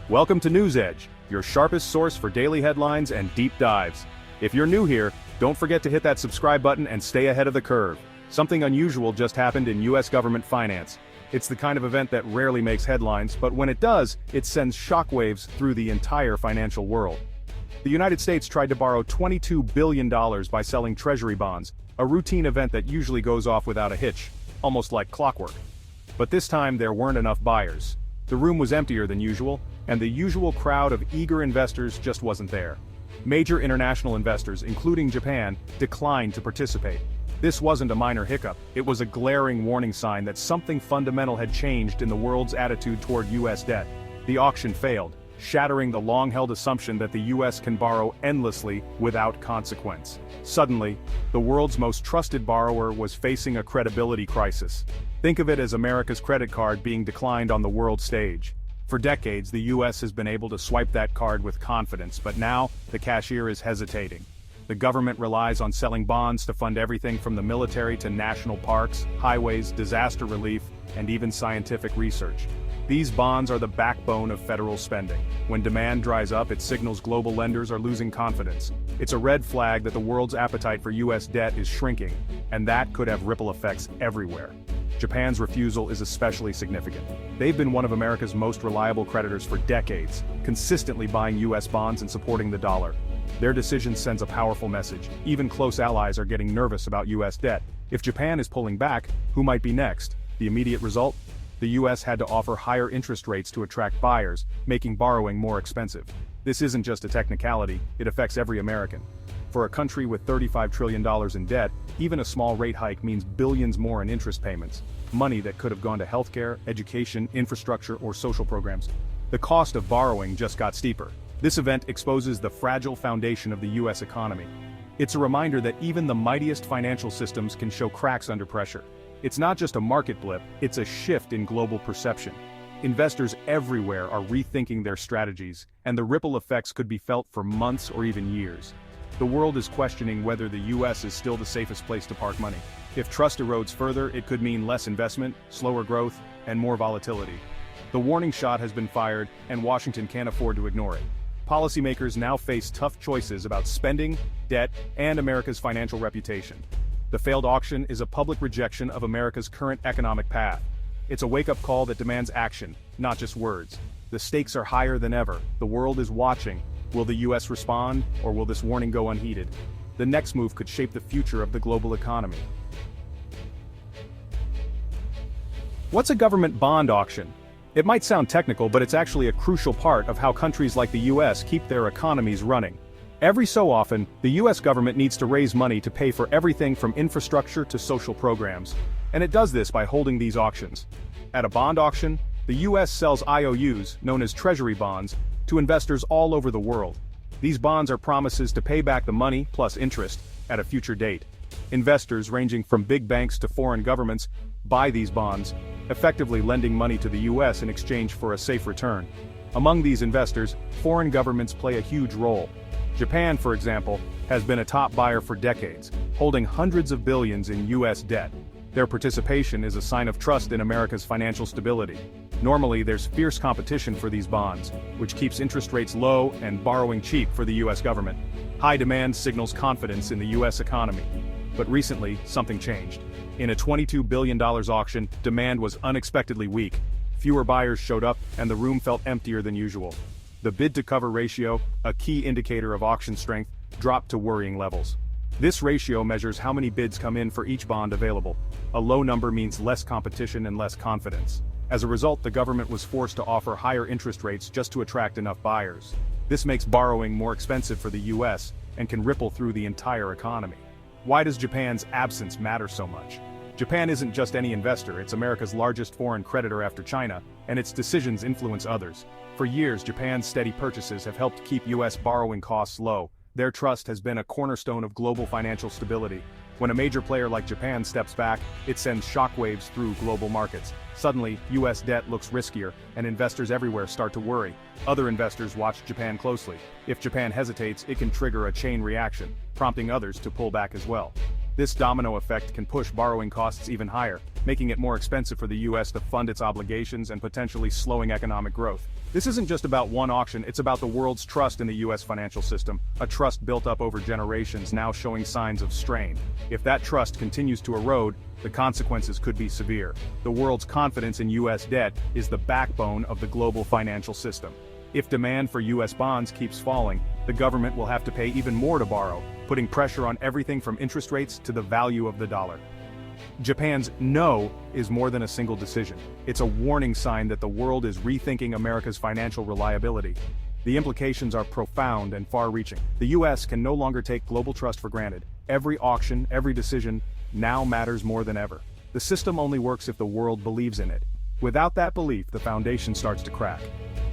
Welcome to News Edge, your sharpest source for daily headlines and deep dives. If you're new here, don't forget to hit that subscribe button and stay ahead of the curve. Something unusual just happened in U.S. government finance. It's the kind of event that rarely makes headlines, but when it does, it sends shockwaves through the entire financial world. The United States tried to borrow $22 billion by selling treasury bonds, a routine event that usually goes off without a hitch, almost like clockwork. But this time there weren't enough buyers. The room was emptier than usual, and the usual crowd of eager investors just wasn't there. Major international investors, including Japan, declined to participate. This wasn't a minor hiccup, it was a glaring warning sign that something fundamental had changed in the world's attitude toward U.S. debt. The auction failed, shattering the long-held assumption that the U.S. can borrow endlessly without consequence. Suddenly, the world's most trusted borrower was facing a credibility crisis. Think of it as America's credit card being declined on the world stage. For decades, the U.S. has been able to swipe that card with confidence, but now, the cashier is hesitating. The government relies on selling bonds to fund everything from the military to national parks, highways, disaster relief, and even scientific research. These bonds are the backbone of federal spending. When demand dries up, it signals global lenders are losing confidence. It's a red flag that the world's appetite for U.S. debt is shrinking, and that could have ripple effects everywhere. Japan's refusal is especially significant. They've been one of America's most reliable creditors for decades, consistently buying U.S. bonds and supporting the dollar. Their decision sends a powerful message. Even close allies are getting nervous about U.S. debt. If Japan is pulling back, who might be next? The immediate result? The U.S. had to offer higher interest rates to attract buyers, making borrowing more expensive. This isn't just a technicality, it affects every American. For a country with $35 trillion in debt, even a small rate hike means billions more in interest payments, money that could have gone to healthcare, education, infrastructure, or social programs. The cost of borrowing just got steeper. This event exposes the fragile foundation of the U.S. economy. It's a reminder that even the mightiest financial systems can show cracks under pressure. It's not just a market blip, it's a shift in global perception. Investors everywhere are rethinking their strategies, and the ripple effects could be felt for months or even years. The world is questioning whether the U.S. is still the safest place to park money. If trust erodes further, it could mean less investment, slower growth, and more volatility. The warning shot has been fired, and Washington can't afford to ignore it. Policymakers now face tough choices about spending, debt, and America's financial reputation. The failed auction is a public rejection of America's current economic path. It's a wake-up call that demands action, not just words. The stakes are higher than ever. The world is watching. Will the U.S. respond, or will this warning go unheeded? The next move could shape the future of the global economy. What's a government bond auction? It might sound technical, but it's actually a crucial part of how countries like the U.S. keep their economies running. Every so often, the U.S. government needs to raise money to pay for everything from infrastructure to social programs. And it does this by holding these auctions. At a bond auction, the U.S. sells IOUs, known as treasury bonds, to investors all over the world. These bonds are promises to pay back the money, plus interest, at a future date. Investors, ranging from big banks to foreign governments, buy these bonds, effectively lending money to the U.S. in exchange for a safe return. Among these investors, foreign governments play a huge role. Japan, for example, has been a top buyer for decades, holding hundreds of billions in U.S. debt. Their participation is a sign of trust in America's financial stability. Normally, there's fierce competition for these bonds, which keeps interest rates low and borrowing cheap for the U.S. government. High demand signals confidence in the U.S. economy. But recently, something changed. In a $22 billion auction, demand was unexpectedly weak. Fewer buyers showed up, and the room felt emptier than usual. The bid-to-cover ratio, a key indicator of auction strength, dropped to worrying levels. This ratio measures how many bids come in for each bond available. A low number means less competition and less confidence. As a result, the government was forced to offer higher interest rates just to attract enough buyers. This makes borrowing more expensive for the U.S. and can ripple through the entire economy. Why does Japan's absence matter so much? Japan isn't just any investor, it's America's largest foreign creditor after China, and its decisions influence others. For years, Japan's steady purchases have helped keep U.S. borrowing costs low. Their trust has been a cornerstone of global financial stability. When a major player like Japan steps back, it sends shockwaves through global markets. Suddenly, U.S. debt looks riskier, and investors everywhere start to worry. Other investors watch Japan closely. If Japan hesitates, it can trigger a chain reaction, prompting others to pull back as well. This domino effect can push borrowing costs even higher, making it more expensive for the US to fund its obligations and potentially slowing economic growth. This isn't just about one auction, it's about the world's trust in the US financial system, a trust built up over generations now showing signs of strain. If that trust continues to erode, the consequences could be severe. The world's confidence in US debt is the backbone of the global financial system. If demand for US bonds keeps falling, the government will have to pay even more to borrow, putting pressure on everything from interest rates to the value of the dollar. Japan's no is more than a single decision. It's a warning sign that the world is rethinking America's financial reliability. The implications are profound and far-reaching. The US can no longer take global trust for granted. Every auction, every decision, now matters more than ever. The system only works if the world believes in it. Without that belief, the foundation starts to crack.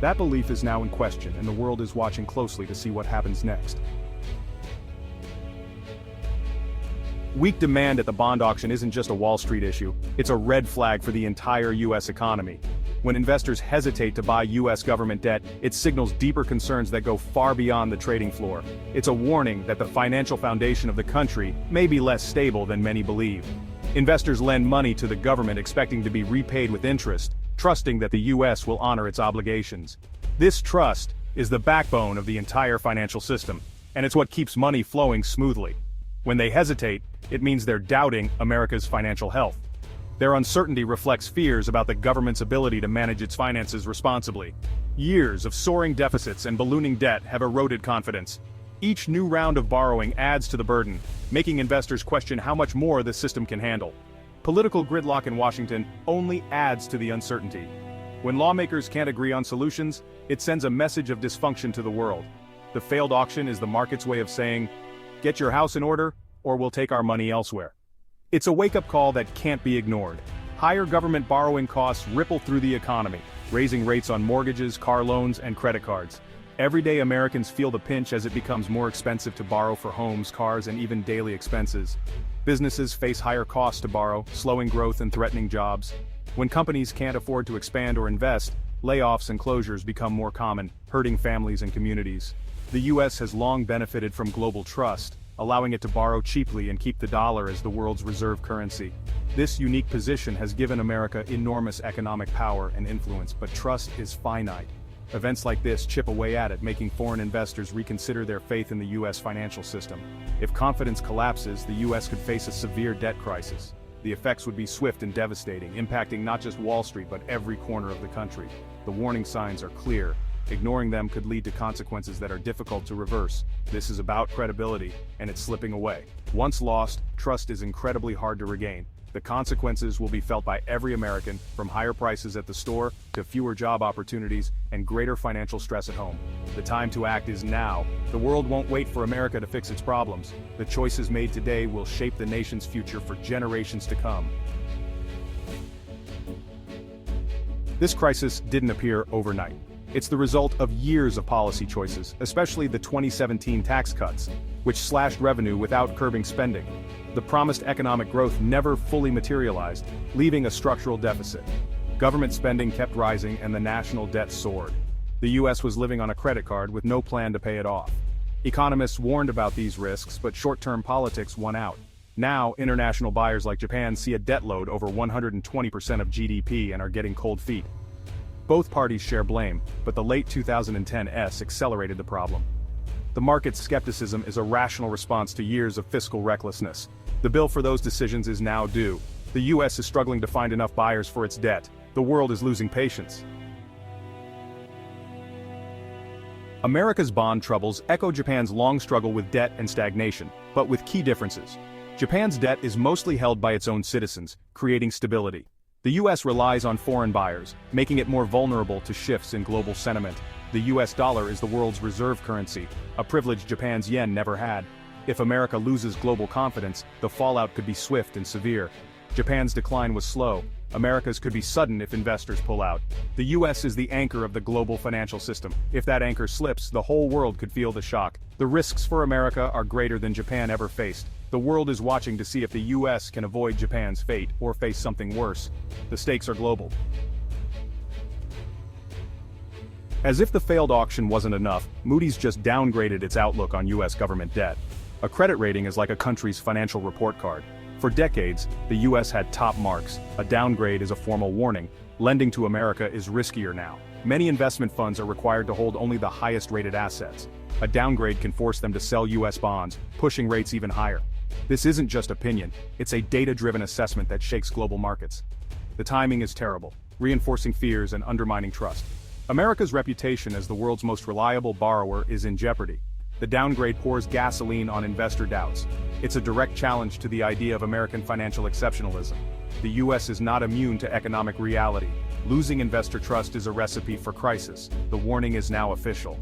That belief is now in question, and the world is watching closely to see what happens next. Weak demand at the bond auction isn't just a Wall Street issue, it's a red flag for the entire US economy. When investors hesitate to buy US government debt, it signals deeper concerns that go far beyond the trading floor. It's a warning that the financial foundation of the country may be less stable than many believe. Investors lend money to the government expecting to be repaid with interest, trusting that the US will honor its obligations. This trust is the backbone of the entire financial system, and it's what keeps money flowing smoothly. When they hesitate, it means they're doubting America's financial health. Their uncertainty reflects fears about the government's ability to manage its finances responsibly. Years of soaring deficits and ballooning debt have eroded confidence. Each new round of borrowing adds to the burden, making investors question how much more the system can handle. Political gridlock in Washington only adds to the uncertainty. When lawmakers can't agree on solutions, it sends a message of dysfunction to the world. The failed auction is the market's way of saying, "Get your house in order, or we'll take our money elsewhere." It's a wake-up call that can't be ignored. Higher government borrowing costs ripple through the economy, raising rates on mortgages, car loans, and credit cards. Everyday Americans feel the pinch as it becomes more expensive to borrow for homes, cars, and even daily expenses. Businesses face higher costs to borrow, slowing growth and threatening jobs. When companies can't afford to expand or invest, layoffs and closures become more common, hurting families and communities. The US has long benefited from global trust, allowing it to borrow cheaply and keep the dollar as the world's reserve currency. This unique position has given America enormous economic power and influence, but trust is finite. Events like this chip away at it, making foreign investors reconsider their faith in the US financial system. If confidence collapses, the US could face a severe debt crisis. The effects would be swift and devastating, impacting not just Wall Street but every corner of the country. The warning signs are clear. Ignoring them could lead to consequences that are difficult to reverse. This is about credibility, and it's slipping away. Once lost, trust is incredibly hard to regain. The consequences will be felt by every American, from higher prices at the store to fewer job opportunities and greater financial stress at home. The time to act is now. The world won't wait for America to fix its problems. The choices made today will shape the nation's future for generations to come. This crisis didn't appear overnight. It's the result of years of policy choices, especially the 2017 tax cuts, which slashed revenue without curbing spending. The promised economic growth never fully materialized, leaving a structural deficit. Government spending kept rising and the national debt soared. The US was living on a credit card with no plan to pay it off. Economists warned about these risks, but short-term politics won out. Now, international buyers like Japan see a debt load over 120% of GDP and are getting cold feet. Both parties share blame, but the late 2010s accelerated the problem. The market's skepticism is a rational response to years of fiscal recklessness. The bill for those decisions is now due. The US is struggling to find enough buyers for its debt. The world is losing patience. America's bond troubles echo Japan's long struggle with debt and stagnation, but with key differences. Japan's debt is mostly held by its own citizens, creating stability. The US relies on foreign buyers, making it more vulnerable to shifts in global sentiment. The US dollar is the world's reserve currency, a privilege Japan's yen never had. If America loses global confidence, the fallout could be swift and severe. Japan's decline was slow. America's could be sudden if investors pull out. The US is the anchor of the global financial system. If that anchor slips, the whole world could feel the shock. The risks for America are greater than Japan ever faced. The world is watching to see if the US can avoid Japan's fate or face something worse. The stakes are global. As if the failed auction wasn't enough, Moody's just downgraded its outlook on US government debt. A credit rating is like a country's financial report card. For decades, the US had top marks. A downgrade is a formal warning. Lending to America is riskier now. Many investment funds are required to hold only the highest-rated assets. A downgrade can force them to sell US bonds, pushing rates even higher. This isn't just opinion, it's a data-driven assessment that shakes global markets. The timing is terrible, reinforcing fears and undermining trust. America's reputation as the world's most reliable borrower is in jeopardy. The downgrade pours gasoline on investor doubts. It's a direct challenge to the idea of American financial exceptionalism. The US is not immune to economic reality. Losing investor trust is a recipe for crisis. The warning is now official.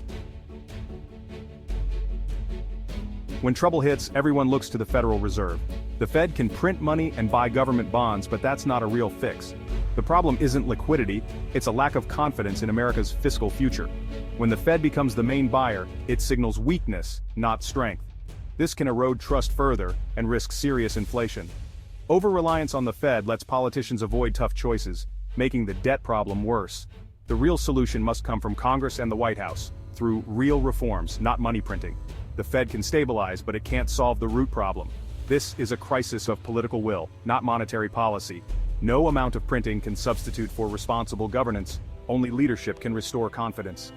When trouble hits, everyone looks to the Federal Reserve. The Fed can print money and buy government bonds, but that's not a real fix. The problem isn't liquidity, it's a lack of confidence in America's fiscal future. When the Fed becomes the main buyer, it signals weakness, not strength. This can erode trust further and risk serious inflation. Over-reliance on the Fed lets politicians avoid tough choices, making the debt problem worse. The real solution must come from Congress and the White House, through real reforms, not money printing. The Fed can stabilize, but it can't solve the root problem. This is a crisis of political will, not monetary policy. No amount of printing can substitute for responsible governance. Only leadership can restore confidence.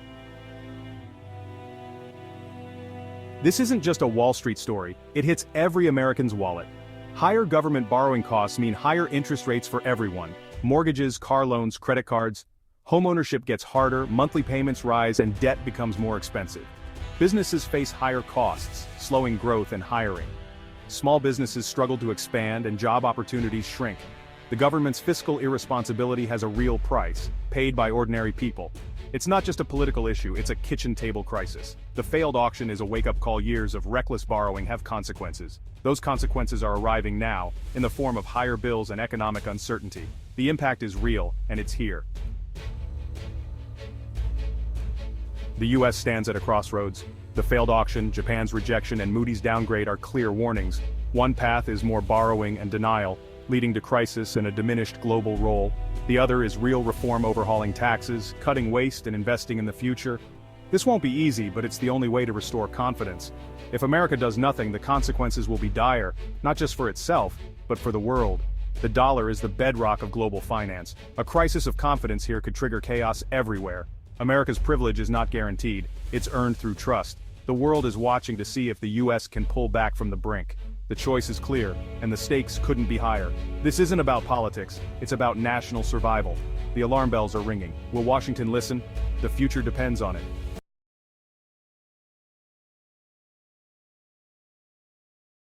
This isn't just a Wall Street story, it hits every American's wallet. Higher government borrowing costs mean higher interest rates for everyone. Mortgages, car loans, credit cards. Homeownership gets harder, monthly payments rise, and debt becomes more expensive. Businesses face higher costs, slowing growth and hiring. Small businesses struggle to expand and job opportunities shrink. The government's fiscal irresponsibility has a real price, paid by ordinary people. It's not just a political issue, it's a kitchen table crisis. The failed auction is a wake-up call. Years of reckless borrowing have consequences. Those consequences are arriving now, in the form of higher bills and economic uncertainty. The impact is real, and it's here. The US stands at a crossroads. The failed auction, Japan's rejection, and Moody's downgrade are clear warnings. One path is more borrowing and denial, leading to crisis and a diminished global role. The other is real reform, overhauling taxes, cutting waste, and investing in the future. This won't be easy, but it's the only way to restore confidence. If America does nothing, the consequences will be dire, not just for itself, but for the world. The dollar is the bedrock of global finance. A crisis of confidence here could trigger chaos everywhere. America's privilege is not guaranteed, it's earned through trust. The world is watching to see if the US can pull back from the brink. The choice is clear, and the stakes couldn't be higher. This isn't about politics, it's about national survival. The alarm bells are ringing. Will Washington listen? The future depends on it.